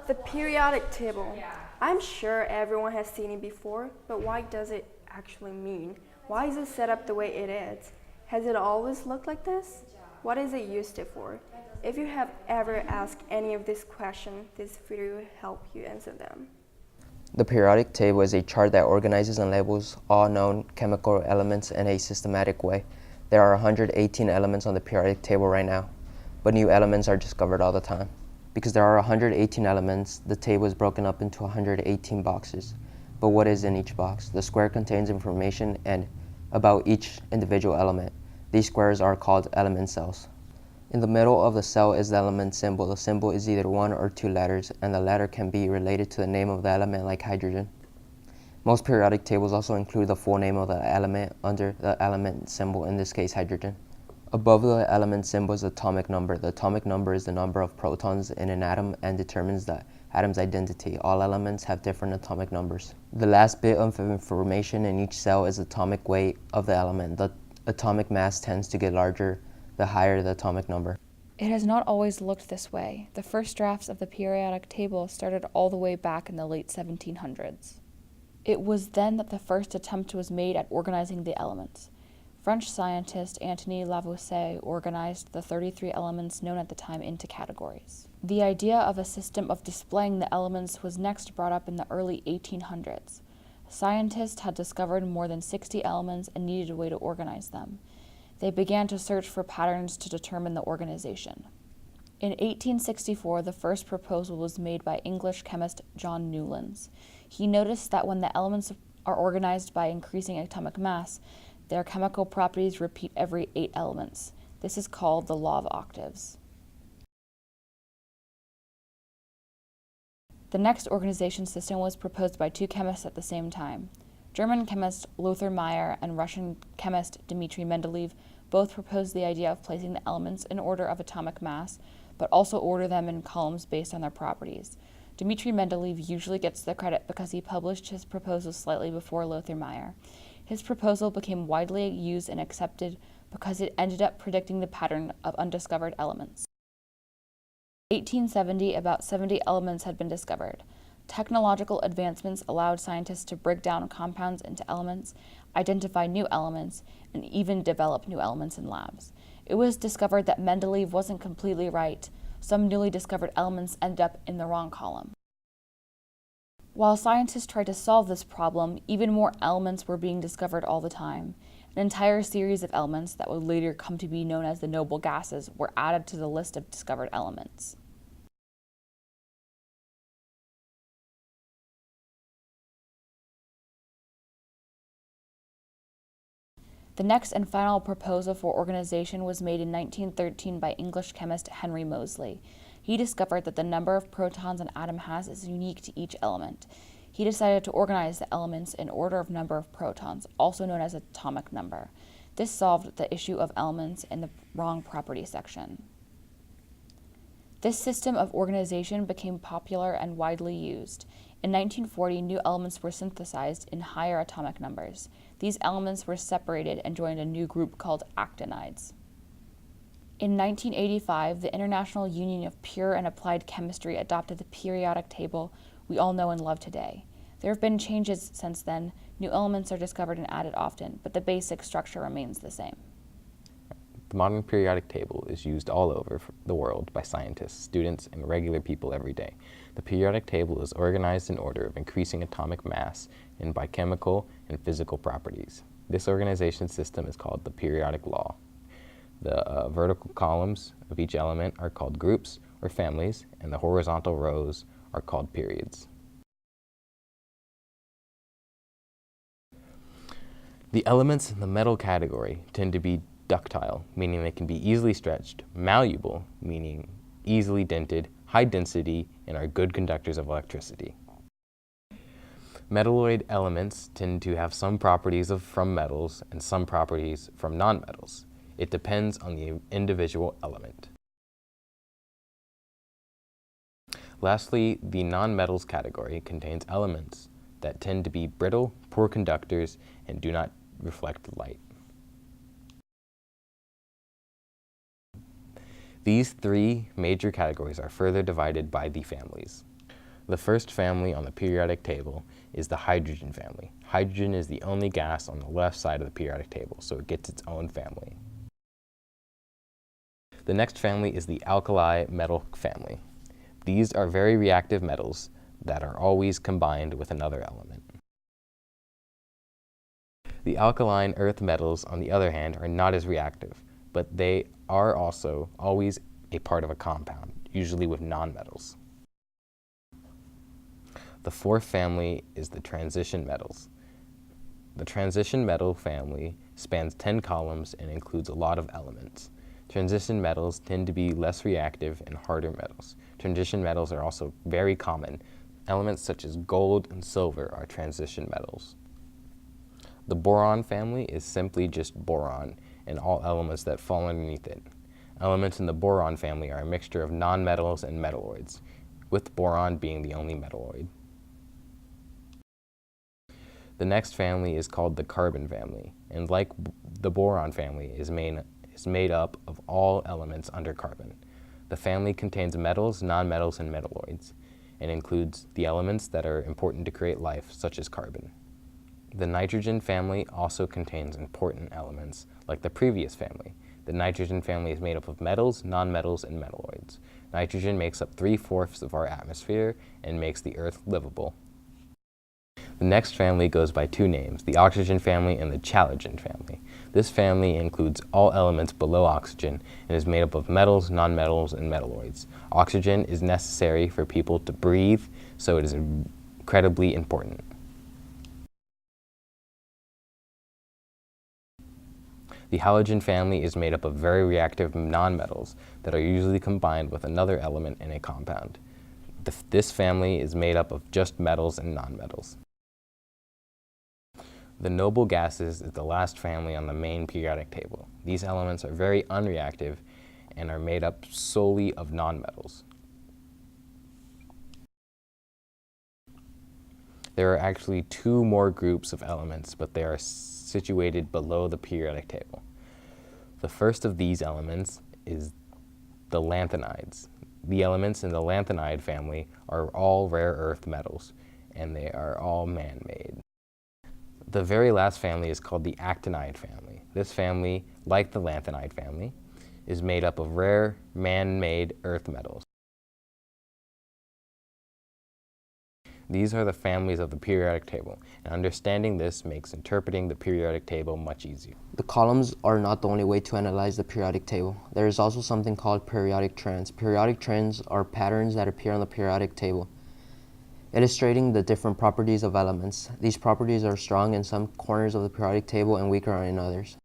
The periodic table. I'm sure everyone has seen it before, but what does it actually mean? Why is it set up the way it is? Has it always looked like this? What is it used for? If you have ever asked any of these questions, this video will help you answer them. The periodic table is a chart that organizes and labels all known chemical elements in a systematic way. There are 118 elements on the periodic table right now, but new elements are discovered all the time. Because there are 118 elements, the table is broken up into 118 boxes. But what is in each box? The square contains information and about each individual element. These squares are called element cells. In the middle of the cell is the element symbol. The symbol is either one or two letters, and the letter can be related to the name of the element, like hydrogen. Most periodic tables also include the full name of the element under the element symbol, in this case hydrogen. Above the element symbol is the atomic number. The atomic number is the number of protons in an atom and determines the atom's identity. All elements have different atomic numbers. The last bit of information in each cell is the atomic weight of the element. The atomic mass tends to get larger the higher the atomic number. It has not always looked this way. The first drafts of the periodic table started all the way back in the late 1700s. It was then that the first attempt was made at organizing the elements. French scientist Antoine Lavoisier organized the 33 elements known at the time into categories. The idea of a system of displaying the elements was next brought up in the early 1800s. Scientists had discovered more than 60 elements and needed a way to organize them. They began to search for patterns to determine the organization. In 1864, the first proposal was made by English chemist John Newlands. He noticed that when the elements are organized by increasing atomic mass, their chemical properties repeat every 8 elements. This is called the law of octaves. The next organization system was proposed by two chemists at the same time. German chemist Lothar Meyer and Russian chemist Dmitry Mendeleev both proposed the idea of placing the elements in order of atomic mass, but also order them in columns based on their properties. Dmitry Mendeleev usually gets the credit because he published his proposal slightly before Lothar Meyer. His proposal became widely used and accepted because it ended up predicting the pattern of undiscovered elements. In 1870, about 70 elements had been discovered. Technological advancements allowed scientists to break down compounds into elements, identify new elements, and even develop new elements in labs. It was discovered that Mendeleev wasn't completely right. Some newly discovered elements ended up in the wrong column. While scientists tried to solve this problem, even more elements were being discovered all the time. An entire series of elements that would later come to be known as the noble gases were added to the list of discovered elements. The next and final proposal for organization was made in 1913 by English chemist Henry Moseley. He discovered that the number of protons an atom has is unique to each element. He decided to organize the elements in order of number of protons, also known as atomic number. This solved the issue of elements in the wrong property section. This system of organization became popular and widely used. In 1940, new elements were synthesized in higher atomic numbers. These elements were separated and joined a new group called actinides. In 1985, the International Union of Pure and Applied Chemistry adopted the periodic table we all know and love today. There have been changes since then. New elements are discovered and added often, but the basic structure remains the same. The modern periodic table is used all over the world by scientists, students, and regular people every day. The periodic table is organized in order of increasing atomic mass and by chemical and physical properties. This organization system is called the periodic law. The vertical columns of each element are called groups or families, and the horizontal rows are called periods. The elements in the metal category tend to be ductile, meaning they can be easily stretched, malleable, meaning easily dented, high density, and are good conductors of electricity. Metalloid elements tend to have some properties from metals and some properties from nonmetals. It depends on the individual element. Lastly, the nonmetals category contains elements that tend to be brittle, poor conductors, and do not reflect light. These three major categories are further divided by the families. The first family on the periodic table is the hydrogen family. Hydrogen is the only gas on the left side of the periodic table, so it gets its own family. The next family is the alkali metal family. These are very reactive metals that are always combined with another element. The alkaline earth metals, on the other hand, are not as reactive, but they are also always a part of a compound, usually with nonmetals. The fourth family is the transition metals. The transition metal family spans 10 columns and includes a lot of elements. Transition metals tend to be less reactive and harder metals. Transition metals are also very common. Elements such as gold and silver are transition metals. The boron family is simply just boron and all elements that fall underneath it. Elements in the boron family are a mixture of nonmetals and metalloids, with boron being the only metalloid. The next family is called the carbon family, and like the boron family, is made up of all elements under carbon. The family contains metals, nonmetals, and metalloids, and includes the elements that are important to create life, such as carbon. The nitrogen family also contains important elements, like the previous family. The nitrogen family is made up of metals, nonmetals, and metalloids. Nitrogen makes up 3/4 of our atmosphere and makes the Earth livable. The next family goes by two names, the oxygen family and the chalagen family. This family includes all elements below oxygen and is made up of metals, nonmetals, and metalloids. Oxygen is necessary for people to breathe, so it is incredibly important. The halogen family is made up of very reactive nonmetals that are usually combined with another element in a compound. This family is made up of just metals and nonmetals. The noble gases is the last family on the main periodic table. These elements are very unreactive and are made up solely of nonmetals. There are actually two more groups of elements, but they are situated below the periodic table. The first of these elements is the lanthanides. The elements in the lanthanide family are all rare earth metals, and they are all man-made. The very last family is called the actinide family. This family, like the lanthanide family, is made up of rare, man-made earth metals. These are the families of the periodic table, and understanding this makes interpreting the periodic table much easier. The columns are not the only way to analyze the periodic table. There is also something called periodic trends. Periodic trends are patterns that appear on the periodic table, illustrating the different properties of elements. These properties are strong in some corners of the periodic table and weaker in others.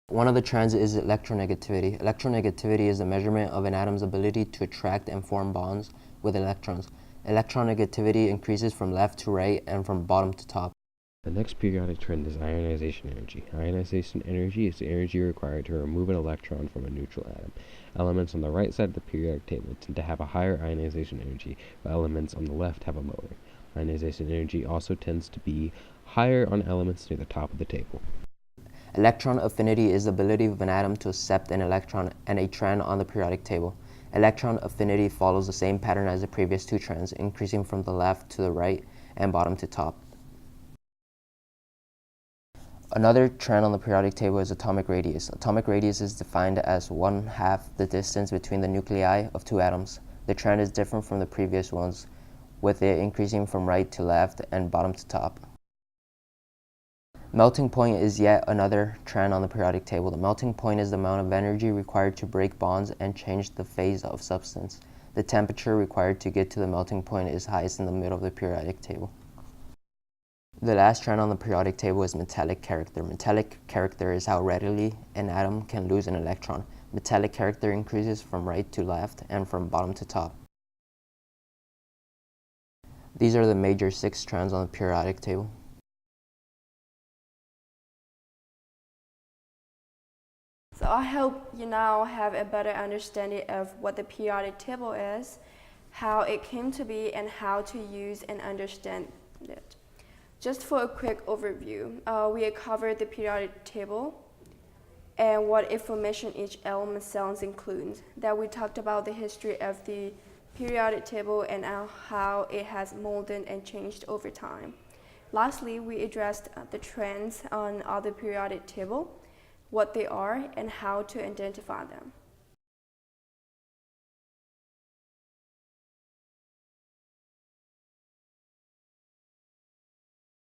One of the trends is electronegativity. Electronegativity is the measurement of an atom's ability to attract and form bonds with electrons. Electronegativity increases from left to right and from bottom to top. The next periodic trend is ionization energy. Ionization energy is the energy required to remove an electron from a neutral atom. Elements on the right side of the periodic table tend to have a higher ionization energy, while elements on the left have a lower. Ionization energy also tends to be higher on elements near the top of the table. Electron affinity is the ability of an atom to accept an electron and a trend on the periodic table. Electron affinity follows the same pattern as the previous two trends, increasing from the left to the right and bottom to top. Another trend on the periodic table is atomic radius. Atomic radius is defined as 1/2 the distance between the nuclei of two atoms. The trend is different from the previous ones, with it increasing from right to left and bottom to top. Melting point is yet another trend on the periodic table. The melting point is the amount of energy required to break bonds and change the phase of substance. The temperature required to get to the melting point is highest in the middle of the periodic table. The last trend on the periodic table is metallic character. Metallic character is how readily an atom can lose an electron. Metallic character increases from right to left and from bottom to top. These are the major 6 trends on the periodic table. So I hope you now have a better understanding of what the periodic table is, how it came to be, and how to use and understand it. Just for a quick overview, we have covered the periodic table and what information each element cells includes. That we talked about the history of the periodic table and how it has molded and changed over time. Lastly, we addressed the trends on other periodic table, what they are, and how to identify them.